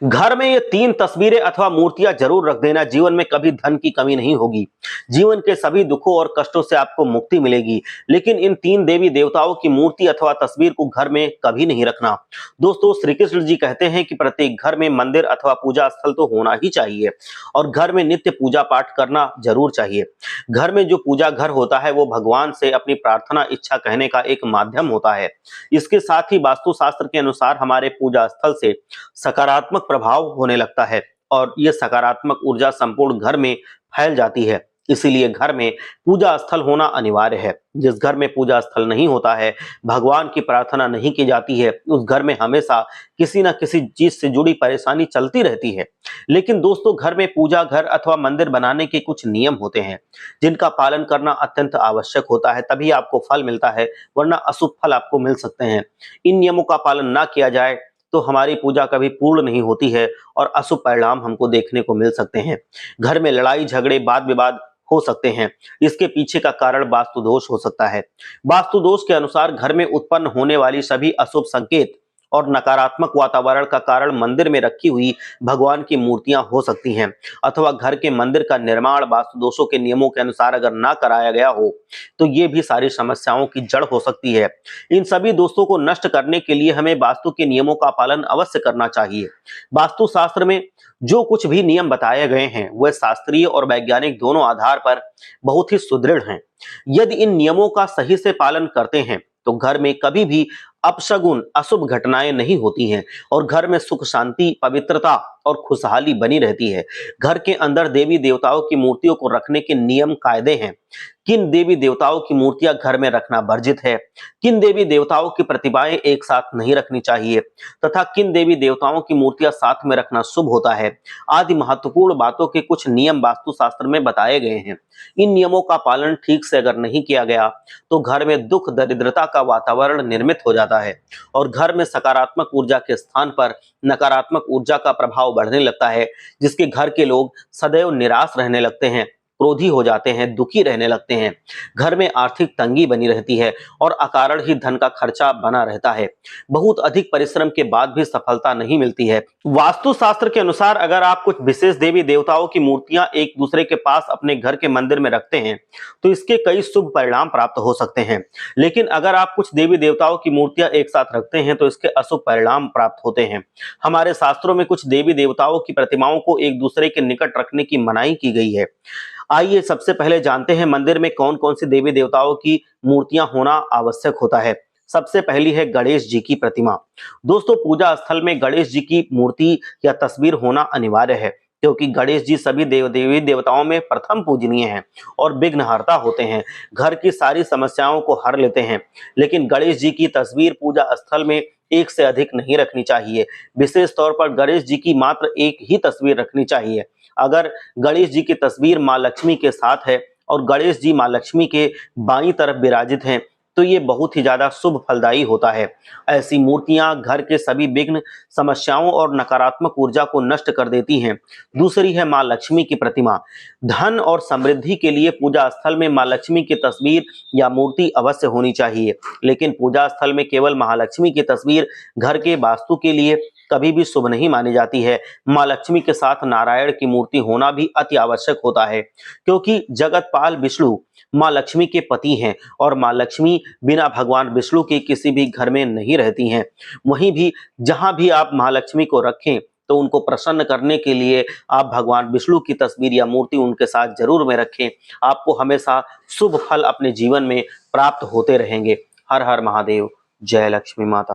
घर में ये 3 तस्वीरें अथवा मूर्तियां जरूर रख देना। जीवन में कभी धन की कमी नहीं होगी। जीवन के सभी दुखों और कष्टों से आपको मुक्ति मिलेगी। लेकिन इन 3 देवी देवताओं की मूर्ति अथवा तस्वीर को घर में कभी नहीं रखना। दोस्तों, श्री कृष्ण जी कहते हैं कि प्रत्येक घर में मंदिर अथवा पूजा स्थल तो होना ही चाहिए और घर में नित्य पूजा पाठ करना जरूर चाहिए। घर में जो पूजा घर होता है वो भगवान से अपनी प्रार्थना इच्छा कहने का एक माध्यम होता है। इसके साथ ही वास्तु शास्त्र के अनुसार हमारे पूजा स्थल से सकारात्मक प्रभाव होने लगता है और ये सकारात्मक ऊर्जा संपूर्ण घर में फैल जाती है। इसीलिए घर में पूजा स्थल होना अनिवार्य है। जिस घर में पूजा स्थल नहीं होता है, भगवान की प्रार्थना नहीं की जाती है, उस घर में हमेशा किसी न किसी चीज से जुड़ी परेशानी चलती रहती है। लेकिन दोस्तों, घर में पूजा घर अथवा मंदिर बनाने के कुछ नियम होते हैं जिनका पालन करना अत्यंत आवश्यक होता है, तभी आपको फल मिलता है, वरना अशुभ फल आपको मिल सकते हैं। इन नियमों का पालन ना किया जाए तो हमारी पूजा कभी पूर्ण नहीं होती है और अशुभ परिणाम हमको देखने को मिल सकते हैं। घर में लड़ाई झगड़े वाद विवाद हो सकते हैं। इसके पीछे का कारण वास्तु दोष हो सकता है। वास्तु दोष के अनुसार घर में उत्पन्न होने वाली सभी अशुभ संकेत और नकारात्मक वातावरण का कारण मंदिर में रखी हुई भगवान की मूर्तियां हो सकती हैं अथवा घर के मंदिर का निर्माण वास्तु दोषों के नियमों के अनुसार अगर ना कराया गया हो तो ये भी सारी समस्याओं की जड़ हो सकती है। इन सभी दोषों को नष्ट करने के लिए हमें वास्तु के नियमों का पालन अवश्य करना चाहिए। वास्तु शास्त्र में जो कुछ भी नियम बताए गए हैं वह शास्त्रीय और वैज्ञानिक दोनों आधार पर बहुत ही सुदृढ़ हैं। यदि इन नियमों का सही से पालन करते हैं तो घर में कभी भी अपशगुन अशुभ घटनाएं नहीं होती हैं और घर में सुख शांति पवित्रता और खुशहाली बनी रहती है। घर के अंदर देवी देवताओं की मूर्तियों को रखने के नियम कायदे हैं। किन देवी देवताओं की मूर्तियां घर में रखना वर्जित है, किन देवी देवताओं की प्रतिमाएं एक साथ नहीं रखनी चाहिए तथा किन देवी देवताओं की मूर्तियां साथ में रखना शुभ होता है, आदि महत्वपूर्ण बातों के कुछ नियम वास्तु शास्त्र में बताए गए हैं। इन नियमों का पालन ठीक से अगर नहीं किया गया तो घर में दुख दरिद्रता का वातावरण निर्मित हो जाता है और घर में सकारात्मक ऊर्जा के स्थान पर नकारात्मक ऊर्जा का प्रभाव बढ़ने लगता है, जिसके घर के लोग सदैव निराश रहने लगते हैं, क्रोधी हो जाते हैं, दुखी रहने लगते हैं। घर में आर्थिक तंगी बनी रहती है और अकारण ही धन का खर्चा बना रहता है। बहुत अधिक परिश्रम के बाद भी सफलता नहीं मिलती है। वास्तु शास्त्र के अनुसार अगर आप कुछ विशेष देवी देवताओं की मूर्तियां एक दूसरे के पास अपने घर के मंदिर में रखते हैं तो इसके कई शुभ परिणाम प्राप्त हो सकते हैं। लेकिन अगर आप कुछ देवी देवताओं की मूर्तियां एक साथ रखते हैं तो इसके अशुभ परिणाम प्राप्त होते हैं। हमारे शास्त्रों में कुछ देवी देवताओं की प्रतिमाओं को एक दूसरे के निकट रखने की मनाही की गई है। आइए सबसे पहले जानते हैं मंदिर में कौन कौन सी देवी देवताओं की मूर्तियां होना आवश्यक होता है। सबसे पहली है गणेश जी की प्रतिमा। दोस्तों, पूजा स्थल में गणेश जी की मूर्ति या तस्वीर होना अनिवार्य है क्योंकि गणेश जी सभी देवी देवताओं में प्रथम पूजनीय हैं और विघ्नहर्ता होते हैं, घर की सारी समस्याओं को हर लेते हैं। लेकिन गणेश जी की तस्वीर पूजा स्थल में एक से अधिक नहीं रखनी चाहिए। विशेष तौर पर गणेश जी की मात्र एक ही तस्वीर रखनी चाहिए। अगर गणेश जी की तस्वीर मां लक्ष्मी के साथ है और गणेश जी मां लक्ष्मी के बाईं तरफ विराजित हैं तो ये बहुत ही ज्यादा शुभ फलदायी होता है। ऐसी मूर्तियां घर के सभी विघ्न समस्याओं और नकारात्मक ऊर्जा को नष्ट कर देती हैं। दूसरी है मां लक्ष्मी की प्रतिमा। धन और समृद्धि के लिए पूजा स्थल में मां लक्ष्मी की तस्वीर या मूर्ति अवश्य होनी चाहिए। लेकिन पूजा स्थल में केवल महालक्ष्मी की तस्वीर घर के वास्तु के लिए कभी भी शुभ नहीं मानी जाती है। मां लक्ष्मी के साथ नारायण की मूर्ति होना भी अति आवश्यक होता है क्योंकि जगतपाल विष्णु मां लक्ष्मी के पति हैं और मां लक्ष्मी बिना भगवान विष्णु के किसी भी घर में नहीं रहती हैं। वहीं भी जहां भी आप महालक्ष्मी को रखें तो उनको प्रसन्न करने के लिए आप भगवान विष्णु की तस्वीर या मूर्ति उनके साथ जरूर में रखें। आपको हमेशा शुभ फल अपने जीवन में प्राप्त होते रहेंगे। हर हर महादेव। जय लक्ष्मी माता।